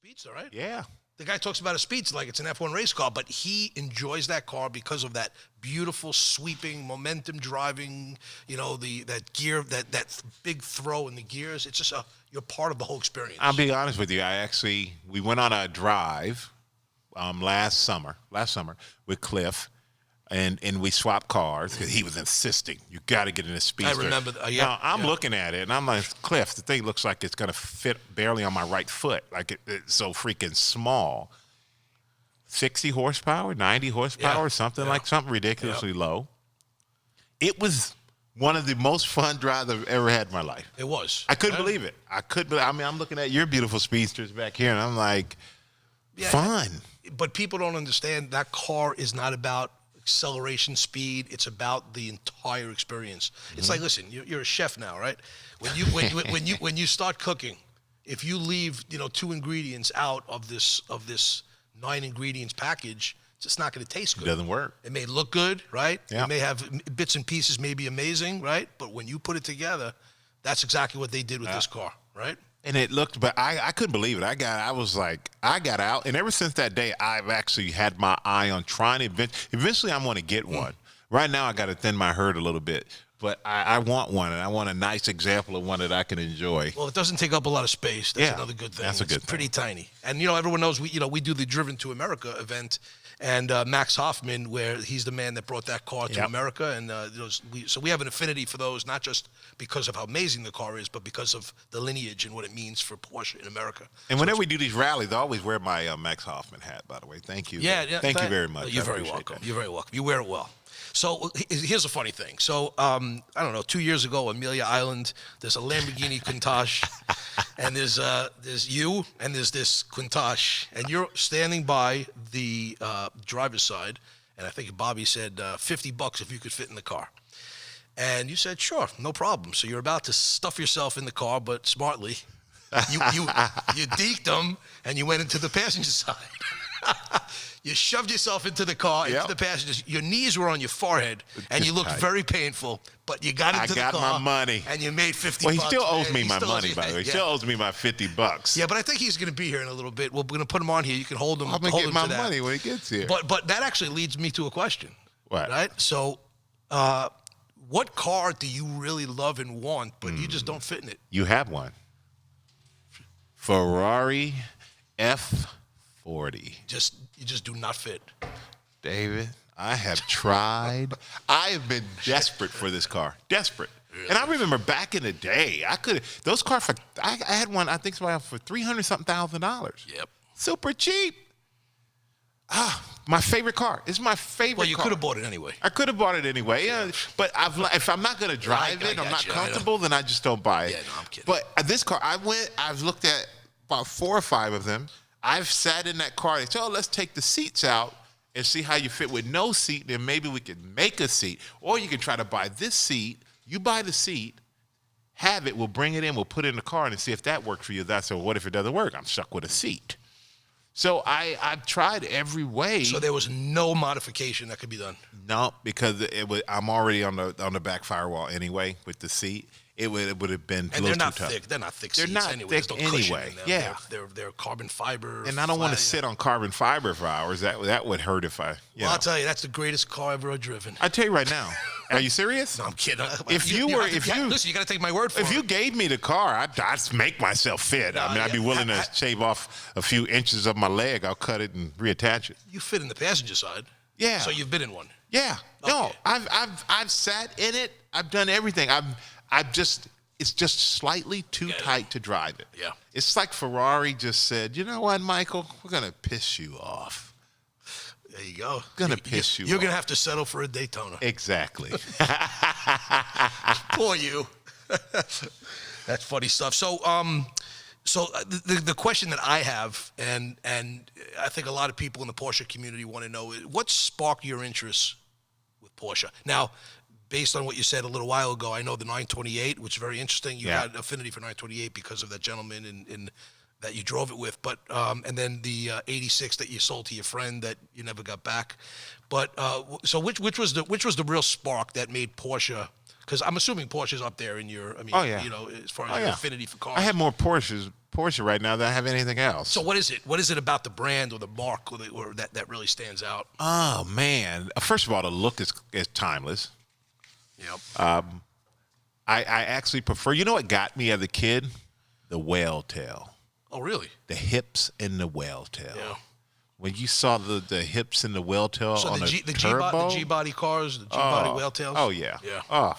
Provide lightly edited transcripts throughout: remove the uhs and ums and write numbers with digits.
Speedster, right? Yeah. The guy talks about a Speedster like it's an F1 race car, but he enjoys that car because of that beautiful, sweeping, momentum driving, that gear, that big throw in the gears. It's just you're part of the whole experience. I'll be honest with you. We went on a drive last summer with Cliff, and we swapped cars because he was insisting, you got to get in a Speedster. I remember that. Yeah. Now, I'm looking at it, and I'm like, Cliff, the thing looks like it's going to fit barely on my right foot. Like it's so freaking small. 60 horsepower, 90 horsepower, something ridiculously low. It was one of the most fun drives I've ever had in my life. It was. I couldn't believe it. I'm looking at your beautiful Speedsters back here, and I'm like, fun. But people don't understand that car is not about acceleration, speed. It's about the entire experience. It's like, listen, you're a chef now, right? When you start cooking, if you leave 2 ingredients out of this 9 ingredients package, it's just not going to taste good. It doesn't work. It may look good, right? Yeah. It may have bits and pieces, may be amazing, right? But when you put it together, that's exactly what they did with this car, right? And it looked, but I couldn't believe it. I got out, and ever since that day, I've actually had my eye on trying to eventually I'm going to get one. Right now, I got to thin my herd a little bit, but I want one, and I want a nice example of one that I can enjoy. Well, it doesn't take up a lot of space. That's another good thing. That's a good It's pretty tiny. And, everyone knows we do the Driven to America event, and Max Hoffman, where he's the man that brought that car to America. And so we have an affinity for those, not just because of how amazing the car is, but because of the lineage and what it means for Porsche in America. And whenever we do these rallies, I always wear my Max Hoffman hat, by the way. Thank you. Thank you very much. You're very welcome. You're very welcome. You wear it well. So here's a funny thing. So I don't know, 2 years ago, Amelia Island, there's a Lamborghini Countach, and there's you, and there's this Countach, and you're standing by the driver's side, and I think Bobby said $50 if you could fit in the car. And you said, sure, no problem. So you're about to stuff yourself in the car, but smartly, you deked them, and you went into the passenger side. You shoved yourself into the car, into the passengers. Your knees were on your forehead, and you looked very painful. But you got into the car. I got my money, and you made $50. Well, he still owes me my money, by the way. He still owes me my $50. Yeah, but I think he's going to be here in a little bit. We're going to put him on here. You can hold him. I'm going to get my money when he gets here. But that actually leads me to a question. What? Right. So, what car do you really love and want, but you just don't fit in it? You have one. Ferrari F40. You just do not fit. David, I have tried. I have been desperate for this car. Desperate. Really? And I remember back in the day, those cars I had one, I think for $300-something thousand. Yep. Super cheap. My favorite car. It's my favorite car. Well, you could have bought it anyway. I could have bought it anyway. Yeah. But if I'm not going to drive it, I'm not comfortable, then I just don't buy it. Yeah, no, I'm kidding. But this car, I've looked at about 4 or 5 of them. I've sat in that car and said, let's take the seats out and see how you fit with no seat, then maybe we can make a seat. Or you can try to buy this seat. You buy the seat, have it, we'll bring it in, we'll put it in the car and see if that works for you. So what if it doesn't work? I'm stuck with a seat. So I've tried every way. So there was no modification that could be done? No, because I'm already on the back firewall anyway with the seat. It would have been a little too tough. Thick. They're not thick seats anyway. They're not There's thick no anyway. In them. Yeah. They're carbon fiber. And I don't want to sit on carbon fiber for hours. That would hurt if I, I'll tell you, that's the greatest car I've ever driven. I tell you right now. Are you serious? No, I'm kidding. Listen, you got to take my word for it. If you gave me the car, I'd make myself fit. I'd be willing to shave off a few inches of my leg. I'll cut it and reattach it. You fit in the passenger side. Yeah. So you've been in one. Yeah. Okay. No, I've sat in it. I've done everything. It's just slightly too tight to drive it. Yeah. It's like Ferrari just said, you know what, Michael? We're going to piss you off. There you go. You're going to You're going to have to settle for a Daytona. Exactly. Poor you. That's funny stuff. So the question that I have, and I think a lot of people in the Porsche community want to know, is what sparked your interest with Porsche? Now, based on what you said a little while ago, I know the 928, which is very interesting. You had affinity for 928 because of that gentleman in that you drove it with. But and then the 86 that you sold to your friend that you never got back. But so which was the real spark that made Porsche? Because I'm assuming Porsche's up there in your. I mean, as far as your affinity for cars. I had more Porsches Porsche right now than I have anything else. So what is it? What is it about the brand or the mark or that really stands out? Oh man! First of all, the look is timeless. Yep. I actually prefer. You know what got me as a kid? The whale tail. Oh, really? The hips and the whale tail. Yeah. When you saw the hips and the whale tail So on the turbo, G-body cars, the G-body whale tails? Oh, yeah. Yeah. Oh.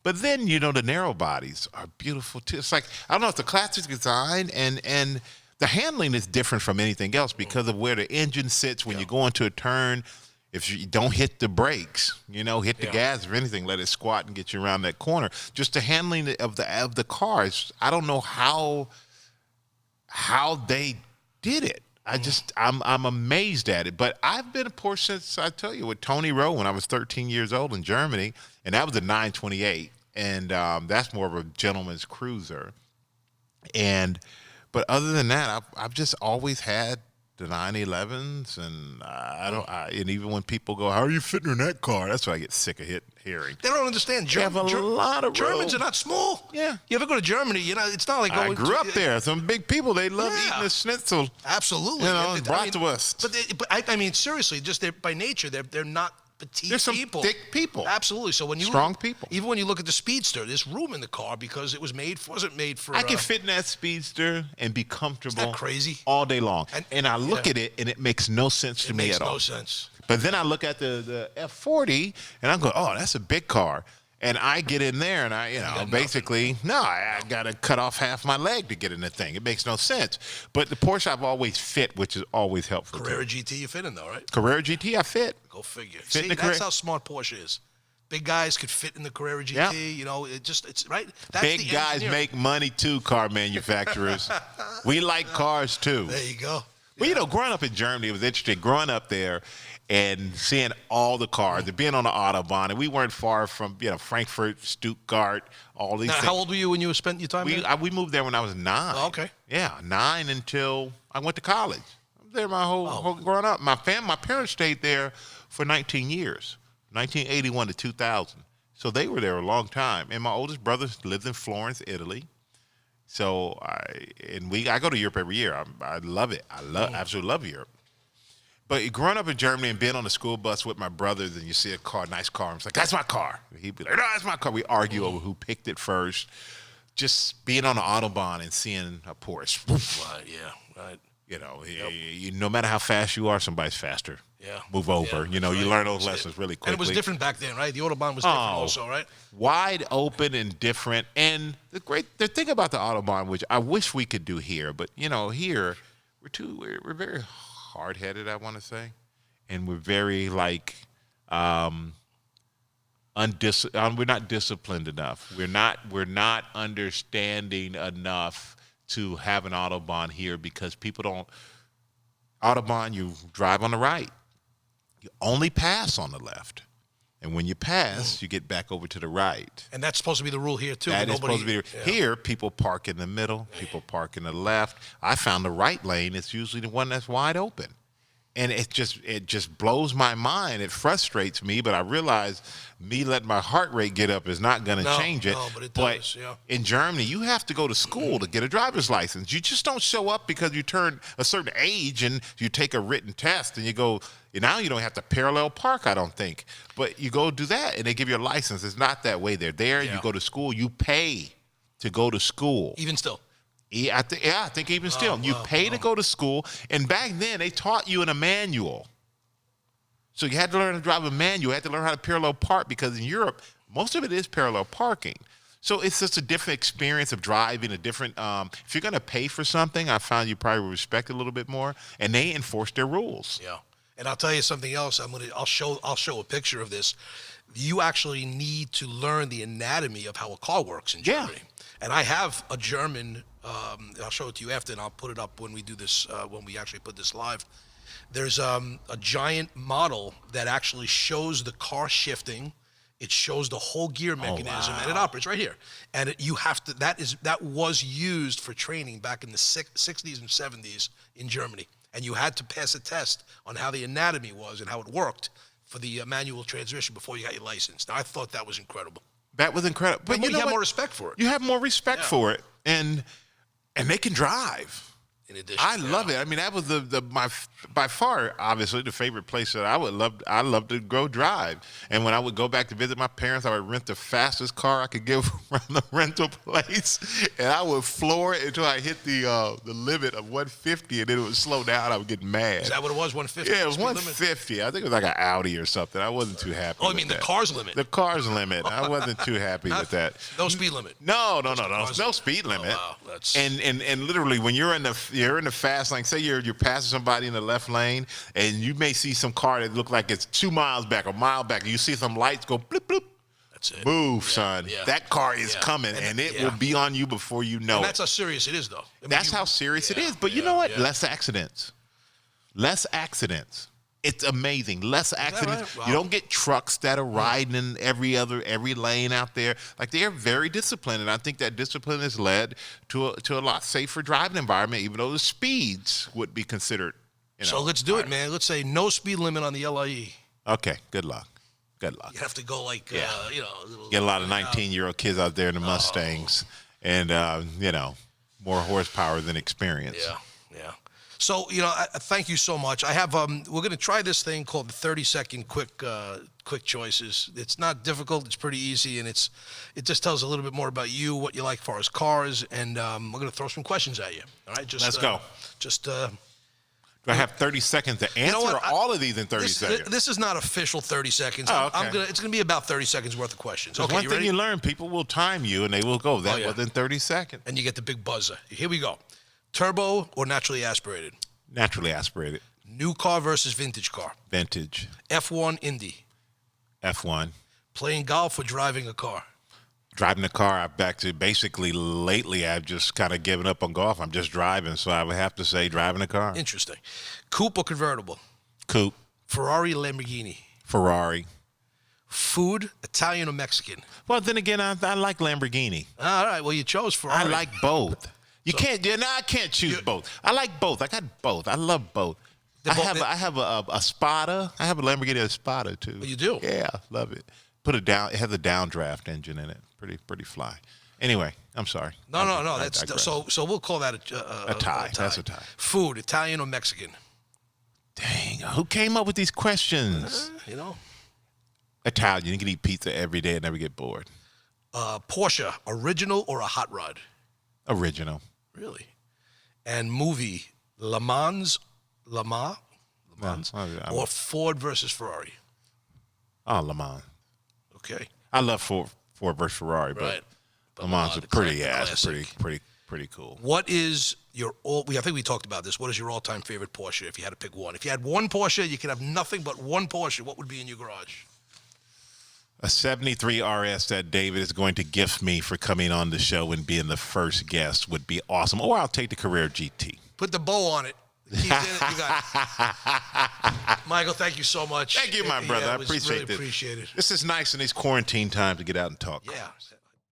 But then, you know, the narrow bodies are beautiful, too. It's like, I don't know, it's the classic design, and the handling is different from anything else because of where the engine sits when you go into a turn. If you don't hit the brakes, you know, hit the gas, if anything, let it squat and get you around that corner. Just the handling of the cars, I don't know how they did it. I'm amazed at it. But I've been a Porsche since, I tell you, with Tony Rowe when I was 13 years old in Germany, and that was a 928, and that's more of a gentleman's cruiser. But other than that, I've just always had the 911s, and and even when people go, "How are you fitting in that car?" That's what I get sick of hearing. They don't understand. They have a lot of Germans room. are not small. Yeah. You ever go to Germany? You know, it's not like going. I grew up there. Some big people. They love eating the schnitzel. Absolutely. You know, bratwurst. But I mean, seriously, just by nature, they're not petite There's some people. thick people. Absolutely. So when you Strong people. even when you look at the Speedster, there's room in the car because it wasn't made for. I can fit in that Speedster and be comfortable. Isn't that crazy? All day long. And I look Yeah. at it, and it makes no sense to me at all. It makes no sense. But then I look at the F40, and I go, "Oh, that's a big car." And I get in there, and I got to cut off half my leg to get in the thing. It makes no sense. But the Porsche I've always fit, which is always helpful. Carrera GT, you fit in though, right? Carrera GT, I fit. Go figure. Fit in See, the that's how smart Porsche is. Big guys could fit in the Carrera GT. Yeah. You know, it's right. That's Big the guys engineering. make money too, car manufacturers. We like cars too. There you go. Well, you know, growing up in Germany, it was interesting. Growing up there and seeing all the cars, and being on the Autobahn, and we weren't far from, you know, Frankfurt, Stuttgart, all these Now, things. how old were you when you spent your time there? We moved there when I was 9. Oh, okay. Yeah, 9 until I went to college. I was there my whole growing up. My parents stayed there for 19 years, 1981 to 2000. So they were there a long time. And my oldest brother lived in Florence, Italy. So I go to Europe every year. I love it. Absolutely love Europe. But growing up in Germany and being on the school bus with my brothers, and you see a car, nice car, I'm like, "That's my car." He'd be like, "No, that's my car." We argue over who picked it first. Just being on the Autobahn and seeing a Porsche. Right. Yeah. Right. You know, no matter how fast you are, somebody's faster. Yeah. Move over. Yeah, you know, that's you right. learn those lessons really quickly. And it was different back then, right? The Autobahn was different also, right? Wide open and different. And the thing about the Autobahn, which I wish we could do here, but you know, here we're very hard-headed, I want to say, and we're very like we're not disciplined enough. We're not understanding enough to have an Autobahn here because people don't. Autobahn, you drive on the right. You only pass on the left. And when you pass, you get back over to the right. And that's supposed to be the rule here, too. That is supposed to be. Yeah. Here, people park in the middle. People park in the left. I found the right lane is usually the one that's wide open. And it just blows my mind. It frustrates me, but I realize me letting my heart rate get up is not going to change it. No, but it does, yeah. In Germany, you have to go to school to get a driver's license. You just don't show up because you turn a certain age and you take a written test and you go. Now you don't have to parallel park, I don't think. But you go do that and they give you a license. It's not that way. They're there. Yeah. You go to school. You pay to go to school. Even still. Yeah, I think even still. You pay to go to school. And back then, they taught you in a manual. So you had to learn to drive a manual. You had to learn how to parallel park because in Europe, most of it is parallel parking. So it's just a different experience of driving, a different if you're going to pay for something, I found you probably respect it a little bit more. And they enforce their rules. Yeah. And I'll tell you something else. I'll show a picture of this. You actually need to learn the anatomy of how a car works in Germany. And I have a German. I'll show it to you after, and I'll put it up when we do this. When we actually put this live, there's a giant model that actually shows the car shifting. It shows the whole gear mechanism, and it operates right here. And you have to. That was used for training back in the 60s and 70s in Germany, and you had to pass a test on how the anatomy was and how it worked for the manual transmission before you got your license. Now, I thought that was incredible. That was incredible. But you you have more respect for it. You have more respect for it. And and they can drive. In addition, I love it. I mean, that was my by far, obviously, the favorite place that I love to go drive. And when I would go back to visit my parents, I would rent the fastest car I could get from the rental place, and I would floor it until I hit the limit of 150, and then it would slow down. I would get mad. Is that what it was? 150? Yeah, it was 150. I think it was like an Audi or something. I wasn't too happy. Oh, with I mean that. the car's limit. The car's limit. I wasn't too happy with that. No speed limit. No speed limit. Oh, wow. That's... And literally, when you're in the fast lane, say you're passing somebody in the left lane, and you may see some car that look like it's 2 miles back, a mile back. You see some lights go bloop bloop. That's it. Move, son. Yeah. That car is coming, and it will be on you before you know and it. that's how serious it is, though. I mean, That's how serious it is. But you know what? Yeah. Less accidents. Less accidents. It's amazing. Less accidents. Right? Wow. You don't get trucks that are riding in every lane out there. Like, they're very disciplined, and I think that discipline has led to a lot safer driving environment, even though the speeds would be considered. So let's do it, man. Let's say no speed limit on the LIE. Okay. Good luck. Good luck. You have to go like, Get a lot of 19-year-old kids out there in the Mustangs, and more horsepower than experience. Yeah. So, thank you so much. I have we're going to try this thing called the 30-second quick choices. It's not difficult. It's pretty easy, and it just tells a little bit more about you, what you like as far as cars, and we're going to throw some questions at you. All right, Let's go. Do I have 30 seconds to answer all of these in 30 seconds? This is not official 30 seconds. Oh, okay. It's going to be about 30 seconds worth of questions. Okay, one thing you learn, people will time you, and they will go within 30 seconds. And you get the big buzzer. Here we go. Turbo or naturally aspirated? Naturally aspirated. New car versus vintage car? Vintage. F1, Indy? F1. Playing golf or driving a car? Driving a car. Lately, I've just kind of given up on golf. I'm just driving, so I would have to say driving a car. Interesting. Coupe or convertible? Coupe. Ferrari, Lamborghini? Ferrari. Food, Italian or Mexican? Well, then again, I like Lamborghini. All right. Well, you chose Ferrari. I like both. I can't choose both. I like both. I got both. I love both. I have a Spada. I have a Lamborghini Spada too. Oh, you do? Yeah, love it. It has a downdraft engine in it. Pretty fly. Anyway, I'm sorry. No. That's so we'll call that a tie. That's a tie. Food, Italian or Mexican? Dang, who came up with these questions? Italian. You can eat pizza every day and never get bored. Porsche, original or a hot rod? Original. Really? And movie, Le Mans, or Ford versus Ferrari? Oh, Le Mans. Okay. I love Ford versus Ferrari, but Le Mans is pretty cool. What is I think we talked about this. What is your all-time favorite Porsche if you had to pick one? If you had one Porsche, you could have nothing but one Porsche. What would be in your garage? A 73 RS that David is going to gift me for coming on the show and being the first guest would be awesome. Or I'll take the Carrera GT. Put the bow on it. The keys in it. You got it. Michael, thank you so much. Thank you, my brother. I appreciate it. Appreciate it. This is nice in these quarantine times to get out and talk. Yeah.